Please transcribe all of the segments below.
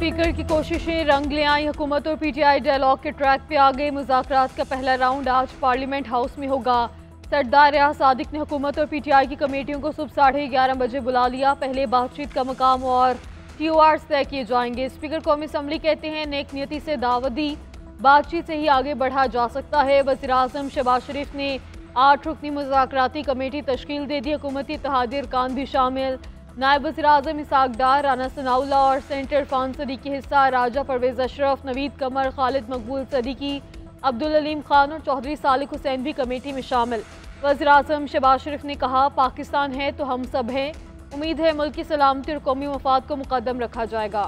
Speaker की कोशिशें रंग ले आई। हुकूमत और पीटीआई डायलॉग के ट्रैक पे आ गए। मुज़ाकरात का पहला राउंड आज पार्लियामेंट हाउस में होगा। सरदार रियाज सादिक ने हुकूमत और पीटीआई की कमेटियों को सुबह 11:30 बजे बुला लिया। पहले बातचीत का मकाम और TORs तय किए जाएंगे। स्पीकर कौमी असम्बली कहते हैं नेक नियति से दावत दी, बातचीत से ही आगे बढ़ा जा सकता है। वज़ीर-ए-आज़म शहबाज शरीफ ने 8 रुकनी मुज़ाकराती कमेटी तश्कील दे दी। हुकूमती इत्तेहादी अरकान भी शामिल। नायब वज़ीर-ए-आज़म इसाक डार, राना सनाउल्लाह और सेनेटर इरफान सदीकी हिस्सा। राजा परवेज़ अशरफ, नवीद कमर, खालिद मकबूल सदीकी, अब्दुल अलीम खान और चौधरी सालिक हुसैन भी कमेटी में शामिल। वज़ीर-ए-आज़म शहबाज शरीफ ने कहा, पाकिस्तान है तो हम सब हैं। उम्मीद है मुल्क की सलामती और कौमी मफाद को मुकद्दम रखा जाएगा।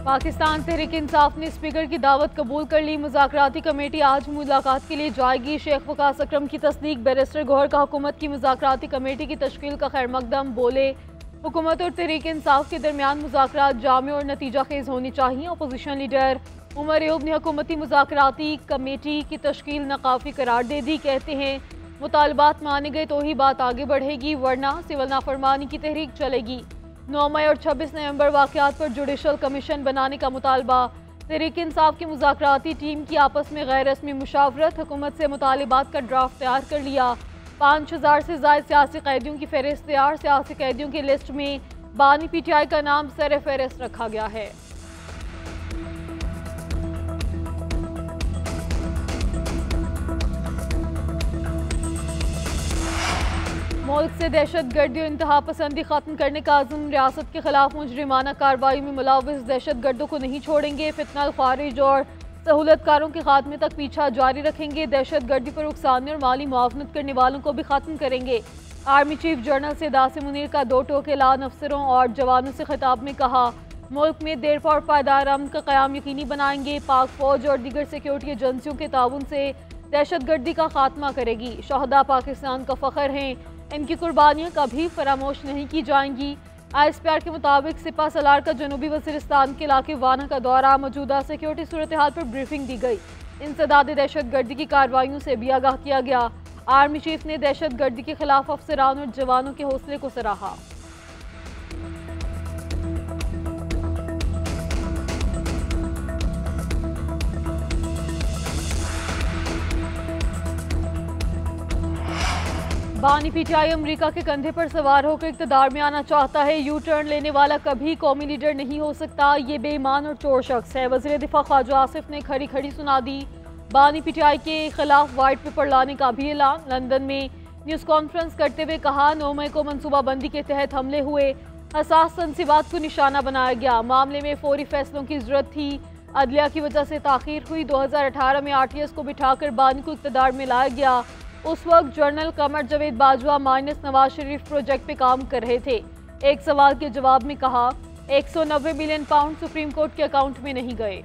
पाकिस्तान तहरीक इंसाफ ने स्पीकर की दावत कबूल कर ली। मुज़ाकराती कमेटी आज मुलाकात के लिए जाएगी। शेख वकास अकरम की तस्दीक। बैरिस्टर गौहर का हुकूमत की मुज़ाकराती कमेटी की तश्कील का खैर मकदम। बोले, हुकूमत और तहरीक इंसाफ के दरमियान मुज़ाकरात जामे और नतीजा खेज होनी चाहिए। अपोजिशन लीडर उमर अयूब ने हुकूमती मुज़ाकराती कमेटी की तश्कील नाकाफी करार दे दी। कहते हैं मुतालबात माने गए तो ही बात आगे बढ़ेगी, वरना सिविल नाफरमानी की तहरीक चलेगी। 9 मई और 26 नवंबर वाक़यात पर जुडिशल कमीशन बनाने का मुतालबा। तहरीक इंसाफ की मुज़ाकराती टीम की आपस में गैर रस्मी मुशावरत। हुकूमत से मुतालबात का ड्राफ्ट तैयार कर लिया। 5000 से ज़ायद सियासी कैदियों की फहरिस्त तैयार। सियासी कैदियों की लिस्ट में बानी पीटीआई का नाम सर फहरिस्त रखा गया है। मुल्क से दहशत गर्दी और इंतहा पसंदी खत्म करने का आज़म। रियासत के खिलाफ मुजरिमाना कार्रवाई में मुलव्वस दहशत गर्दों को नहीं छोड़ेंगे। फितना खारिज और सहूलतकारों के खात्मे तक पीछा जारी रखेंगे। दहशत गर्दी पर उकसाने और माली मुआवनत करने वालों को भी खत्म करेंगे। Army chief general Syed Munir का 2 टोक ऐलान। अफसरों और जवानों से खिताब में कहा, मुल्क में देर और पायदार अमन का क़याम यकीनी बनाएंगे। पाक फौज और दीगर सिक्योरिटी एजेंसियों के ताउन से दहशत गर्दी का खात्मा करेगी। शहदा पाकिस्तान का फ़ख्र हैं, इनकी कुर्बानियाँ कभी फरामोश नहीं की जाएंगी। ISPR के मुताबिक सिपा सलार का जनूबी वज़ीरिस्तान के इलाके वाना का दौरा। मौजूदा सिक्योरिटी सूरत हाल पर ब्रीफिंग दी गई। इंसदाद दहशत गर्दी की कार्रवाइयों से भी आगाह किया गया। आर्मी चीफ ने दहशत गर्दी के खिलाफ अफसरान और जवानों के हौसले को सराहा। बानी पीटीआई अमरीका के कंधे पर सवार होकर इक़्तिदार में आना चाहता है। यू टर्न लेने वाला कभी कौमी लीडर नहीं हो सकता। ये बेईमान और चोर शख्स है। वज़ीर दिफा ख्वाजा आसिफ ने खड़ी खड़ी सुना दी। बानी पीटीआई के खिलाफ वाइट पेपर लाने का भी ऐलान। लंदन में न्यूज़ कॉन्फ्रेंस करते हुए कहा, 9 मई को मनसूबाबंदी के तहत हमले हुए। हसास तनसीबात को निशाना बनाया गया। मामले में फौरी फैसलों की जरूरत थी। अदलिया की वजह से ताख़ीर हुई। 2018 में RTS को बिठाकर बानी को इक़्तिदार में लाया गया। उस वक्त जनरल कमर जवेद बाजवा माइनस नवाज शरीफ प्रोजेक्ट पे काम कर रहे थे। एक सवाल के जवाब में कहा, 190 मिलियन पाउंड सुप्रीम कोर्ट के अकाउंट में नहीं गए।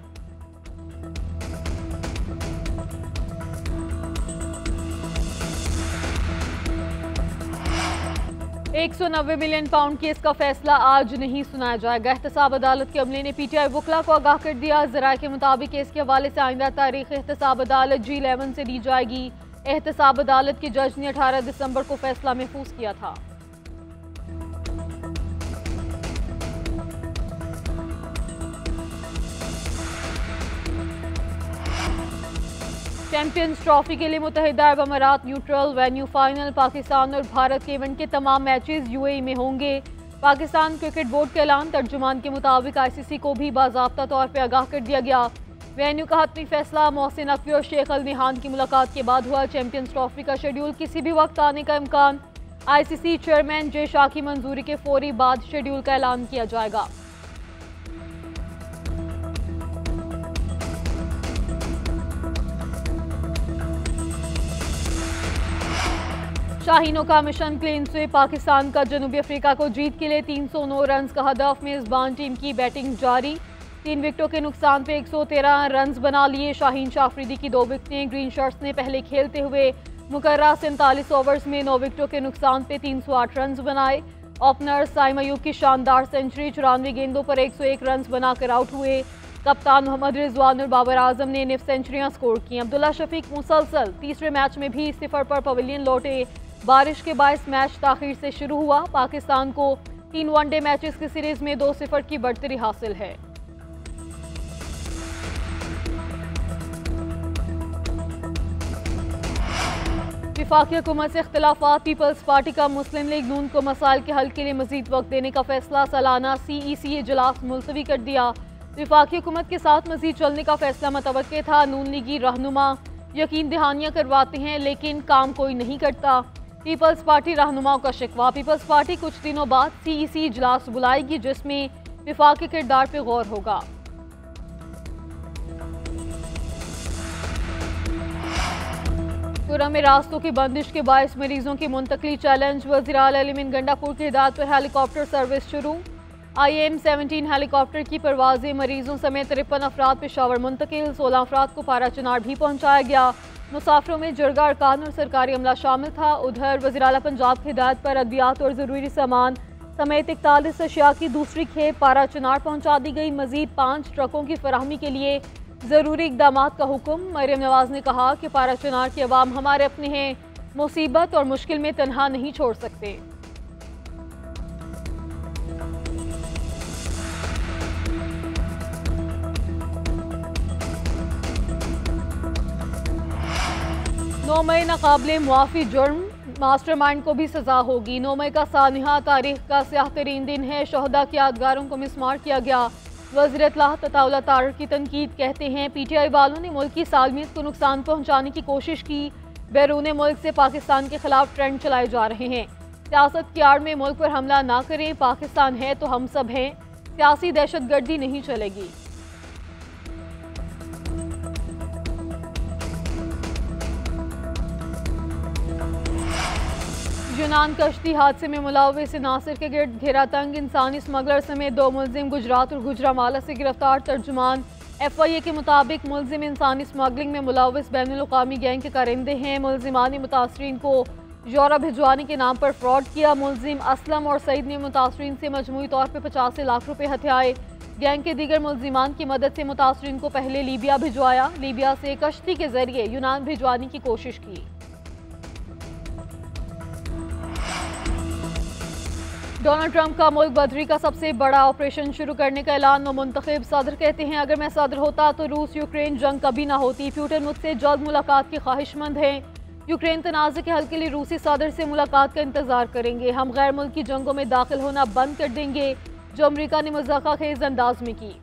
£190 मिलियन केस का फैसला आज नहीं सुनाया जाएगा। एहतसाब अदालत के अमले ने PTI वकला को आगाह कर दिया। ज़राए के मुताबिक केस के हवाले से आइंदा तारीख एहतसाब अदालत G11 से दी जाएगी। एहतसाब अदालत के जज ने 18 दिसंबर को फैसला महफूज किया था। चैंपियंस ट्रॉफी के लिए मुत्तहिदा अरब अमारात न्यूट्रल वेन्यू। फाइनल पाकिस्तान और भारत के इवेंट के तमाम मैचेस UAE में होंगे। पाकिस्तान क्रिकेट बोर्ड के ऐलान। तर्जुमान के मुताबिक ICC को भी बाज़ाब्ता तौर पर आगाह कर दिया गया। वेन्यू का हतमी फैसला मोहसिन नकवी और शेख अल निहान की मुलाकात के बाद हुआ। चैंपियंस ट्रॉफी का शेड्यूल किसी भी वक्त आने का इम्कान। ICC चेयरमैन जे शाह की मंजूरी के फौरी बाद शेड्यूल का ऐलान किया जाएगा। शाहीनों का मिशन क्लीन स्वीप। पाकिस्तान का जनूबी अफ्रीका को जीत के लिए 309 रन का हदफ। मेजबान टीम की बैटिंग जारी। 3 विकेटों के नुकसान पे 113 रन बना लिए। शाहीन शाह अफरीदी की 2 विकेटें। ग्रीन शर्ट्स ने पहले खेलते हुए मुकर्रर 47 ओवर्स में 9 विकेटों के नुकसान पे 308 रन बनाए। ओपनर साइम अयूब की शानदार सेंचुरी। 94 गेंदों पर 101 रन बनाकर आउट हुए। कप्तान मोहम्मद रिजवान और बाबर आजम ने निफ सेंचुरियां स्कोर की। अब्दुल्ला शफीक मुसलसल तीसरे मैच में भी 0 पर पवेलियन लौटे। बारिश के बायस मैच ताखीर से शुरू हुआ। पाकिस्तान को 3 वनडे मैचेस की सीरीज में 2-0 की बढ़तरी हासिल है। वफाकी हुकूमत से इख्तिलाफात। पीपल्स पार्टी का मुस्लिम लीग नून को मसाइल के हल के लिए मजीद वक्त देने का फैसला। सालाना CEC इजलास मुलतवी कर दिया। वफाकी हुकूमत के साथ मजीद चलने का फैसला मुतवक्के था। नून लीगी रहनुमा यकीन दहानियाँ करवाते हैं लेकिन काम कोई नहीं करता। पीपल्स पार्टी रहनुमाओं का शिकवा। पीपल्स पार्टी कुछ दिनों बाद CEC इजलास बुलाएगी जिसमें वफाक के किरदार पर गौर होगा। पुरम में रास्तों की बंदिश के बायस मरीजों की मुंतकली चैलेंज। वज़ीर आला अलीमीन गंडापुर की हिदायत पर हेलीकॉप्टर सर्विस शुरू। IM-17 हेलीकॉप्टर की परवाजें। मरीजों समेत 53 अफराद पेशावर मुंतकिल। 16 अफराद को पारा चनार भी पहुँचाया गया। मुसाफिरों में जरगा अरकान और सरकारी अमला शामिल था। उधर वज़ीर आला पंजाब की हिदायत पर अद्वियात और ज़रूरी सामान समेत 41 अशिया की दूसरी खेप पारा चनार पहुँचा दी गई। मजीद 5 ट्रकों की फराहमी के लिए ज़रूरी इक़दामात का हुक्म। मरियम नवाज़ ने कहा कि पारा चनार के अवाम हमारे अपने हैं, मुसीबत और मुश्किल में तन्हा नहीं छोड़ सकते। नौ मई नाकाबिले मुआफ़ी जुर्म। मास्टरमाइंड को भी सजा होगी। 9 मई का सानिहा तारीख का स्याह तरीन दिन है। शहदा की यादगारों को मिसमार किया गया। वज़ीर इत्तलाह तताउला तारर की तनकीद। कहते हैं PTI वालों ने मुल्क की सालमियत को नुकसान पहुँचाने की कोशिश की। बैरून मुल्क से पाकिस्तान के खिलाफ ट्रेंड चलाए जा रहे हैं। सियासत की आड़ में मुल्क पर हमला ना करें। पाकिस्तान है तो हम सब हैं। सियासी दहशतगर्दी नहीं चलेगी। यूनान कश्ती हादसे में मुलव्विस नासिर के गिर्द घेरा तंग। इंसानी स्मगलर समेत 2 मुलजिम गुजरात और गुजरामाला से गिरफ्तार। तर्जुमान FIA के मुताबिक मुलजिम इंसानी स्मगलिंग में मुलव्विस बैनुल-अक़वामी गैंग के कारिंदे हैं। मुलजिमान ने मुतासरीन को यूरोप भिजवाने के नाम पर फ्रॉड किया। मुलजिम असलम और सईद ने मुतासरीन से मजमूई तौर पर 85 लाख रुपये हथियाए। गैंग के दीगर मुलजिमान की मदद से मुतासरीन को पहले लीबिया भिजवाया। लीबिया से कश्ती के जरिए यूनान भिजवाने की कोशिश की। डोनाल्ड ट्रंप का मुल्क बदरी का सबसे बड़ा ऑपरेशन शुरू करने का ऐलान। मुंतखब सदर कहते हैं अगर मैं सदर होता तो रूस यूक्रेन जंग कभी ना होती। पुतिन मुझसे जल्द मुलाकात की ख्वाहिशमंद हैं। यूक्रेन तनाज़े के हल के लिए रूसी सदर से मुलाकात का इंतजार करेंगे। हम गैर मुल्की जंगों में दाखिल होना बंद कर देंगे जो अमरीका ने मज़ाक़खेज़ अंदाज में की।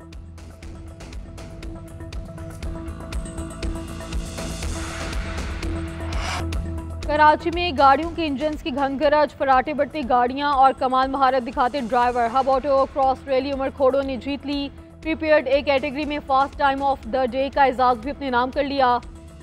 कराची में गाड़ियों के इंजन्स की घनगरज, फराटे बढ़ती गाड़ियां और कमाल महारत दिखाते driver. Hub auto cross rally Umar Khodo ने जीत ली। प्रीपेयर्ड ए कैटेगरी में fast time of the day का एजाज भी अपने नाम कर लिया।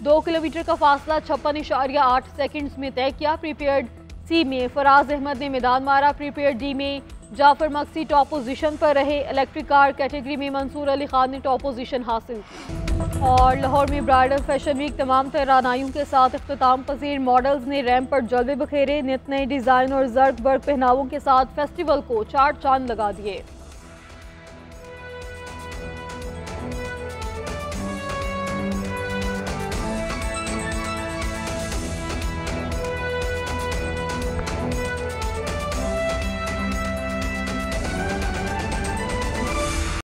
2 किलोमीटर का फासला 56.8 सेकंड्स में तय किया। प्रीपेयर्ड C में फराज अहमद ने मैदान मारा। प्रीपेयर्ड D में जाफर मक्सी टॉप पोजीशन पर रहे। इलेक्ट्रिक कार कैटेगरी में मंसूर अली खान ने टॉप पोजीशन हासिल की। और लाहौर में ब्राइडल फैशन वीक तमाम तरानाइयों के साथ इख्तिताम पजीर। मॉडल्स ने रैंप पर जलवे बखेरे। नित नए डिज़ाइन और जर्ग बर्ग पहनावों के साथ फेस्टिवल को 4 चांद लगा दिए।